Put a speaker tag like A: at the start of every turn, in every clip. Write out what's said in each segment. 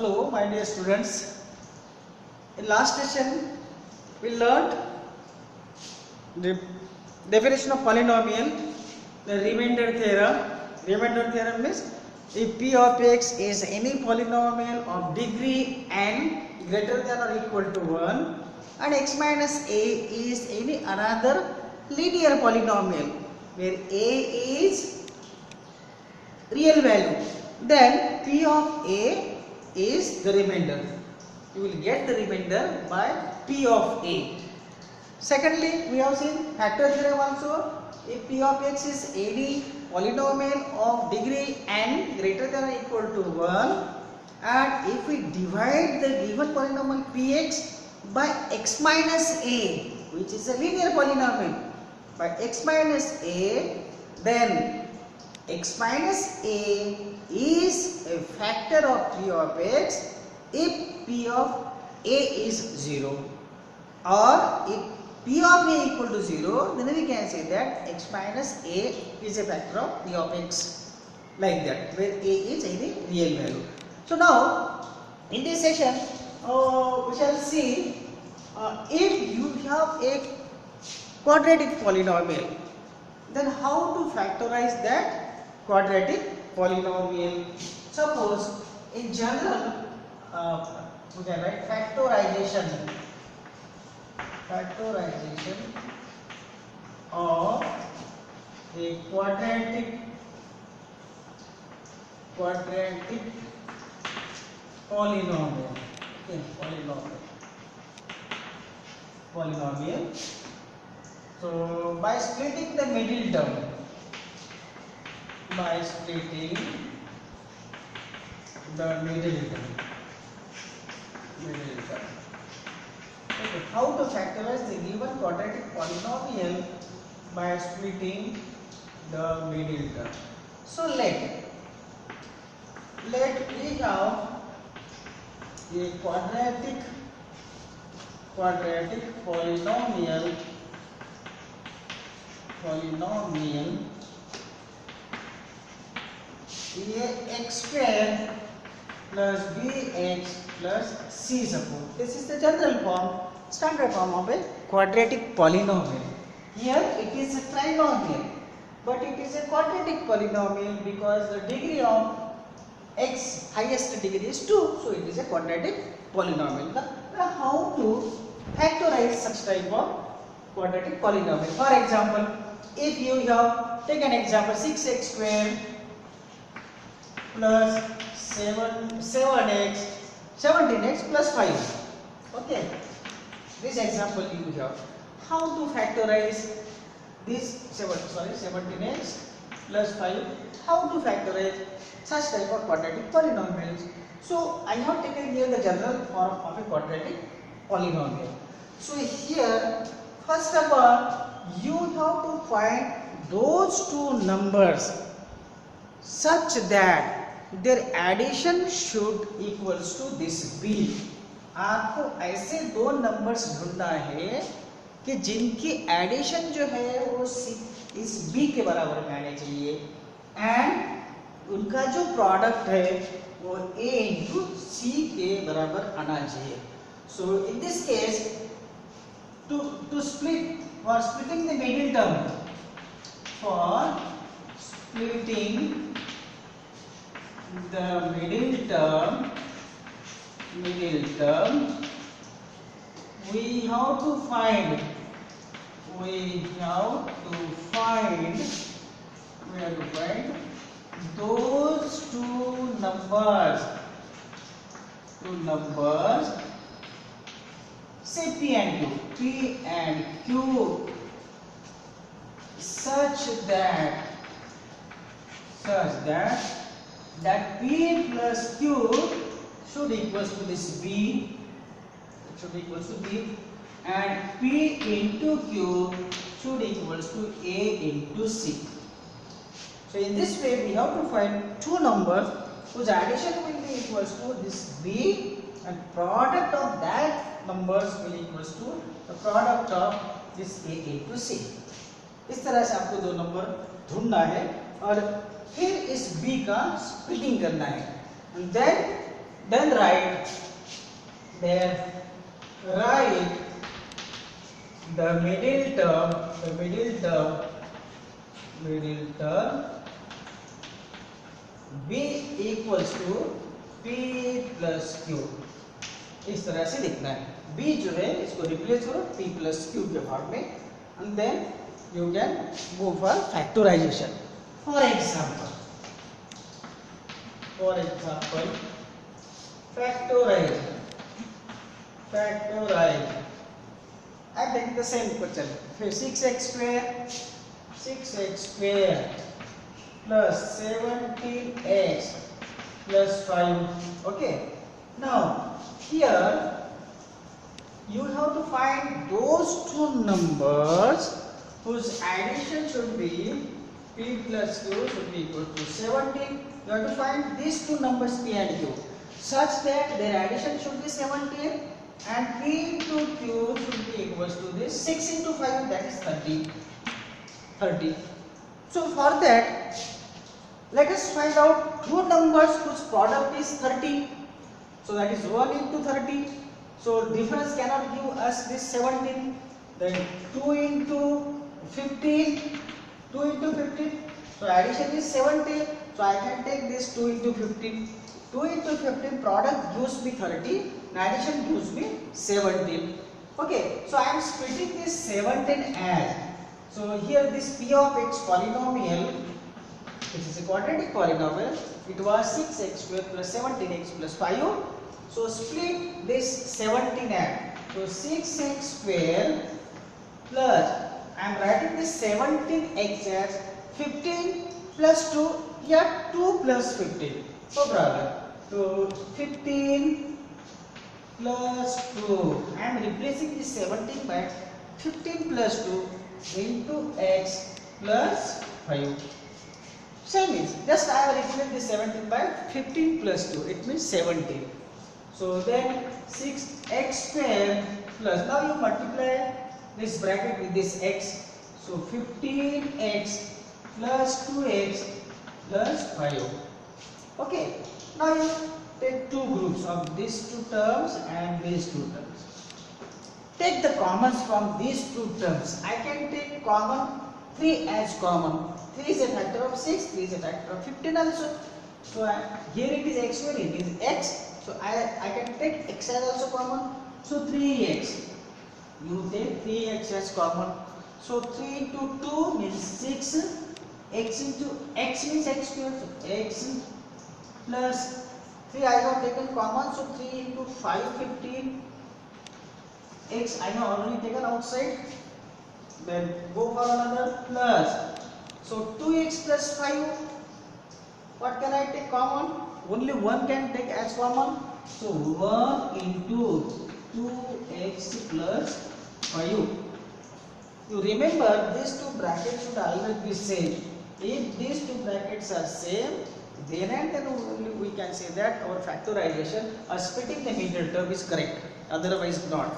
A: Hello, my dear students. In last session, we learned the definition of polynomial, the remainder theorem. Remainder theorem means if p of x is any polynomial of degree n greater than or equal to 1 and x minus a is any another linear polynomial where a is real value, then p of a is the remainder. You will get the remainder by p of a. Secondly, we have seen factor theorem also. If p of x is any polynomial of degree n greater than or equal to 1 and if we divide the given polynomial px by x minus a, which is a linear polynomial, by x minus a, then x minus a is a factor of p of x if p of a is 0, or if p of a equal to 0, then we can say that x minus a is a factor of p of x, like that, where a is any real value. So now in this session we shall see if you have a quadratic polynomial, then how to factorize that quadratic polynomial. Suppose in general we can write factorization of a quadratic polynomial. Okay, polynomial. So by splitting the middle term, Okay, how to factorize the given quadratic polynomial by splitting the middle term. So let we have a quadratic polynomial ax square plus bx plus c. Suppose this is the general form, standard form of a quadratic polynomial. Here it is a trinomial, but it is a quadratic polynomial because the degree of x, highest degree is 2, so it is a quadratic polynomial. Now how to factorize such type of quadratic polynomial? For example, if you have take an example 6x square plus 17x plus 5. Okay, this example you have. How to factorize this 17x plus 5? How to factorize such type of quadratic polynomials? So I have taken here the general form of a quadratic polynomial. So here, first of all, you have to find those two numbers such that their addition should equals to this b. आपको ऐसे दो numbers ढूंढना है कि जिनकी addition जो है वो इस b के बराबर में आने चाहिए एंड उनका जो प्रोडक्ट है वो a इंटू c के बराबर आना चाहिए. So in this case to split for splitting the middle term, the middle term, we have to find those two numbers, say p and q, such that p plus q should equals to this b, and p into q should equals to a into c. So in this way we have to find two numbers whose addition will be equals to this b and product of that numbers will equals to the product of this a into c. इस तरह से आपको दो number ढूंढना है और फिर इस b का स्प्लिटिंग करना है. And then Then write the middle term b equals to p plus q. इस तरह से लिखना है. b जो है इसको रिप्लेस करो p plus q के फॉर्म में, and then you can go for factorization. For example, factorize. I take the same question. 6x square plus 17x plus 5. Okay. Now here you have to find those two numbers whose addition should be p plus q should be equal to 17. You have to find these two numbers p and q such that their addition should be 17 and p into q should be equals to this 6 into 5, that is 30. So for that, let us find out two numbers whose product is 30. So that is 1 into 30. So difference cannot give us this 17. Then 2 into 15. So addition is 17. So I can take this 2 into 15. 2 into 15 product gives me 30. Addition gives me 17. Okay. So I am splitting this 17 as. So here this p of x polynomial, which is a quadratic polynomial, it was 6x square plus 17x plus 5. So split this 17 as. So 6x square plus, I am writing this 17x as 15 plus 2, here 2 plus 15. No problem. So 15 plus 2. I am replacing this 17 by 15 plus 2 into x plus 5. Same is, just I have replaced this 17 by 15 plus 2. It means 17. So then 6x square plus, now you multiply this bracket with this x. So 15x plus 2x plus 5. Okay. Now you take two groups of these two terms and these two terms. Take the commons from these two terms. I can take common 3 as common. 3 is a factor of 6, 3 is a factor of 15 also. So here it is x square, it is x. So I can take x as also common. So 3x. You take 3x as common. So 3 into 2 means 6. X into x means x square. So x plus 3 I have taken common. So 3 into 5, 15. X I have already taken outside. Then go for another plus. So 2x plus 5. What can I take common? Only one can take as common. So 1 into 2x plus 5. You remember these two brackets should always be same. If these two brackets are same, then and then only we can say that our factorization or splitting the middle term is correct. Otherwise not.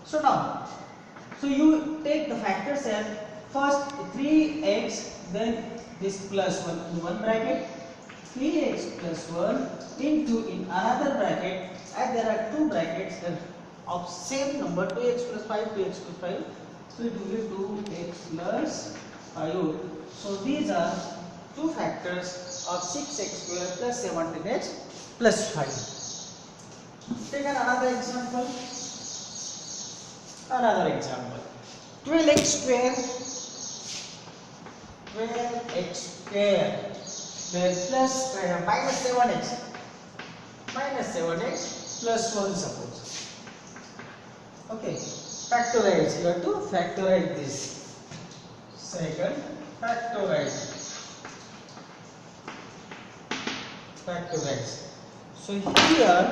A: So now, so you take the factors as first 3x, then this plus 1 in one bracket, 3x plus 1 into in another bracket, and there are two brackets of same number 2x plus 5, 2x plus 5. So it will be 2x plus 5. So these are two factors of 6x square plus 17x plus 5. Take another example. 12x square plus minus 7x plus 1 suppose. Okay, factorize. You have to factorize this. Second, factorize. So here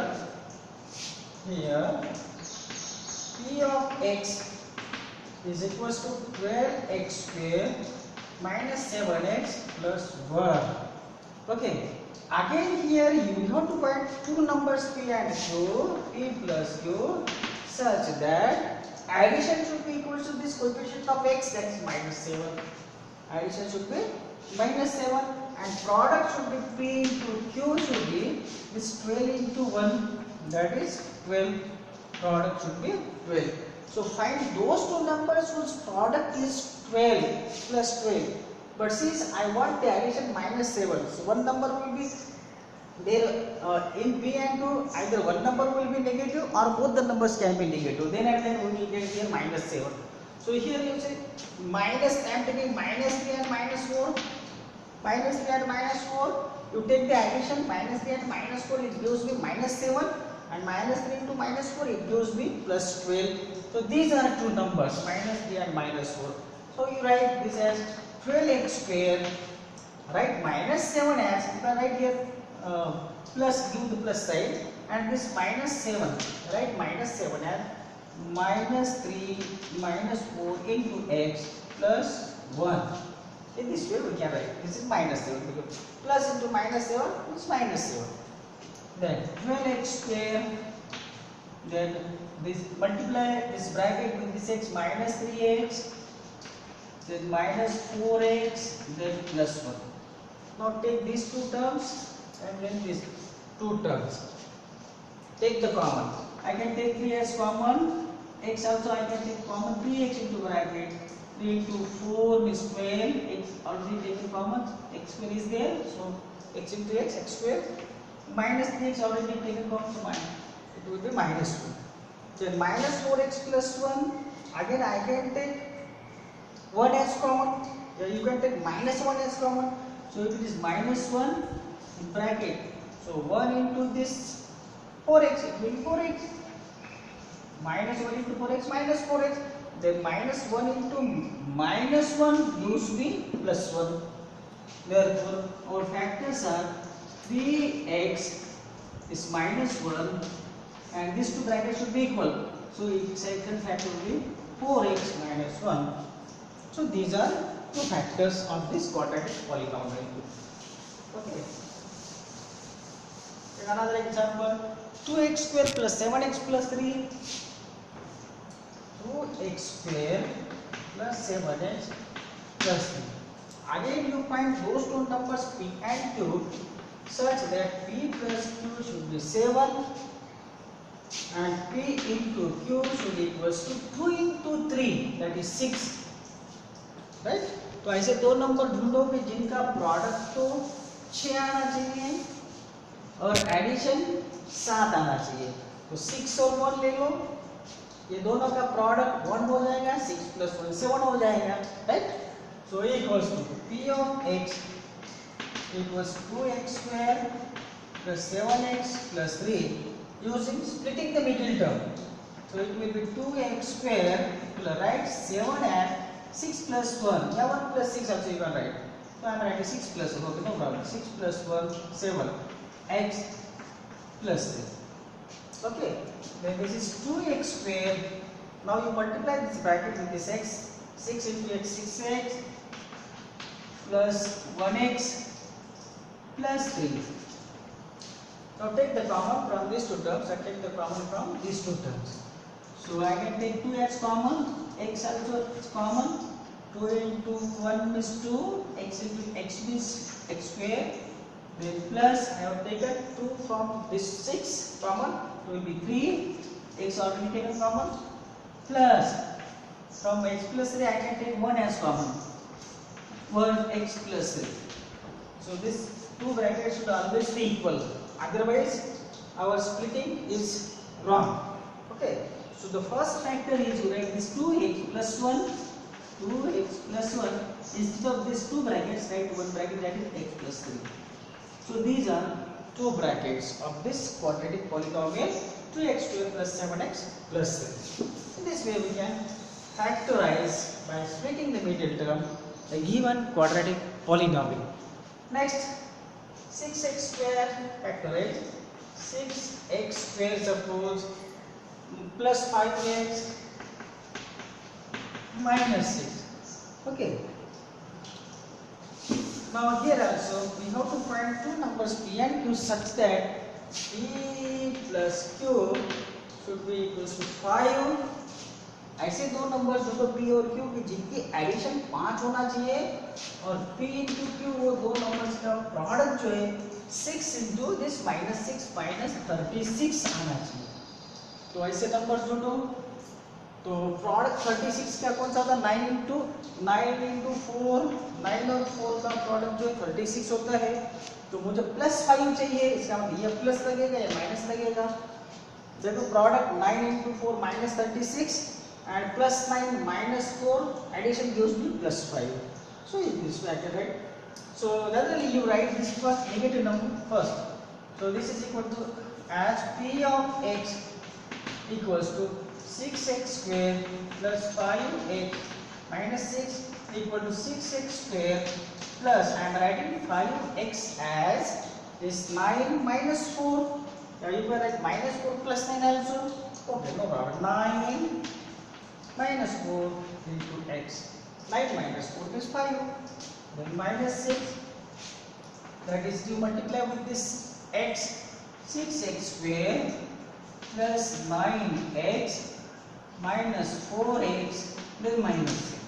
A: p of x is equals to 12x square minus 7x plus 1. Okay. Again here you have to find two numbers p and q, p plus q, such that addition should be equal to this coefficient of x, that is minus 7. Addition should be minus 7. and product should be P into Q should be this 12 into 1, that is 12. Product should be 12. So find those two numbers whose product is 12 plus 12. But since I want the addition minus 7, so one number will be there in P and Q, either one number will be negative or both the numbers can be negative. Then and then we will get here minus 7. So here you say minus, I am taking minus 3 and minus 4. Minus 3 and minus 4. You take the addition minus 3 and minus 4, it gives me minus 7. And minus 3 into minus 4, it gives me plus 12. So these are two numbers, minus 3 and minus 4. So you write this as 12x square. Write minus 7 as, if I write here plus, give the plus side, and this minus 7, right, minus 7 as minus 3 minus 4 into x plus 1. In this way we can write, this is minus 7, because plus into minus 7 is minus 7. Then 12x square, then this multiply this bracket with this x minus 3x, then minus 4x, then plus 1. Now take these two terms and then these two terms. Take the common. I can take 3 as common. X also I can take common. 3x into bracket. 3 into 4 is 12. X already taken common. X square is there. So x into x, x square. Minus 3x already taken common. So it will be minus 2. Then minus 4x plus 1. Again I can take 1 as common. You can take minus 1 as common. So if it is minus 1 in bracket, so 1 into this 4x, it will be 4x. Minus 1 into 4x minus 4x. Then minus 1 into minus 1 gives me plus 1. Therefore, our factors are 3x is minus 1 and these two brackets should be equal. So its second factor will be 4x minus 1. So these are two factors of this quadratic polynomial. Okay. Another example, 2x square plus 7x plus 3. 2x square plus 7x plus 3. Again you find those two numbers P and Q such that P plus Q should be 7 and P into Q should equals to 2 into 3, that is 6. Right? तो ऐसे दो number ढूंढो कि जिनका product तो 6 आना चाहिए और एडिशन 7 आना चाहिए. तो 6 और 1 ले लो, ये दोनों का प्रोडक्ट 1 हो जाएगा, 6 plus 1 7 हो जाएगा. Right? So equals to P of x equals 2x square plus 7x plus 3 using splitting the middle term. So it will be 2x square plus write 7 as 6 plus 1. Yeah, 1 plus 6 also you can write. So I am writing 6 plus 1. Okay, no problem. 6 plus 1, 7. X plus 3. Okay. Then this is 2x square. Now you multiply this bracket with this x. 6 into x, 6x plus 1x plus 3. Now take the common from these two terms. I take the common from these two terms. So I can take 2x common. X also is common. 2 into 1 is 2. X into x means x square. Then plus I have taken 2 from this 6 common. 2 will be 3. X already taken common. Plus from x plus 3 I can take 1 as common. 1 x plus 3. So this two brackets should always be equal. Otherwise our splitting is wrong. Okay. So the first factor is you write this 2x plus 1, 2x plus 1 instead of these two brackets, write one bracket, that is x plus 3. So these are two brackets of this quadratic polynomial 2x square plus 7x plus 3. In this way we can factorize by splitting the middle term the given quadratic polynomial. Next, 6x square factorize. 6x square suppose plus 5x minus 6. Okay. Now here also we have to find two numbers P and Q such that P plus Q should be equals to 5. ऐसे दो number जो तो P और Q की जिनकी addition 5 होना चाहिए और P into Q वो दो नंबर्स का प्रोडक्ट जो है 6 इंटू दिस -6 -36 आना चाहिए। तो ऐसे नंबर जोड़ो तो प्रोडक्ट 36 का कौन सा था 9 इंटू 4 9 और 4 का प्रोडक्ट जो है 36 होता है। तो मुझे +5 चाहिए, इसका मतलब ये प्लस लगेगा या माइनस लगेगा। देखो product 9 into 4 -36 and +9 -4 addition gives me +5. So is this factor, right? So generally you write this first negative number first. So this is equal to as p of x equals to 6x square plus 5x minus 6 equal to 6x square plus I am writing 5x as this 9 minus 4. Now you can write -4 plus 9 also. Okay, no problem. 9 minus 4 into x. 9 minus 4 is 5. Then minus 6. That is you multiply with this x. 6x square plus 9x minus 4x then minus 6.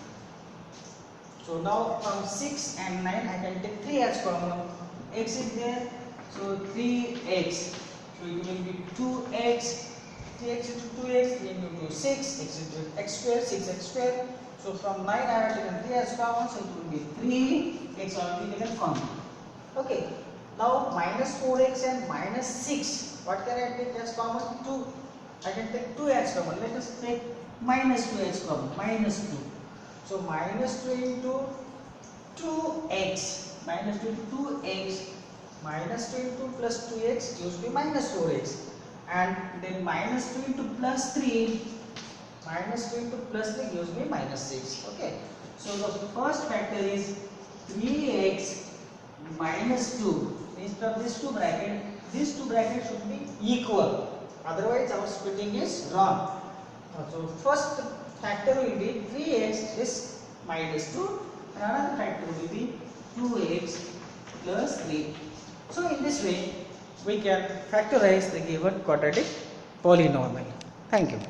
A: So now from 6 and 9 I can take 3 as common. X is there, so 3x. So it will be 2x. 3x into 2x, 3 into 6, x into x square, 6x square. So from 9 I have taken 3 as common, so it will be 3, x already taken common. Okay. Now minus 4x and minus 6. What can I take as common? 2. I can take 2 as common. Let us take minus 2 as common. Minus 2. So minus 2 into 2x. Minus 2 into 2x. Minus 2 into plus 2x gives me minus 4x. And then minus 2 into plus 3. Minus 2 into plus 3 gives me minus 6. Okay. So the first factor is 3x minus 2. Instead of these two brackets should be equal. Otherwise our splitting is wrong. So first factor will be 3x is minus 2 and another factor will be 2x plus 3. So in this way we can factorize the given quadratic polynomial. Thank you.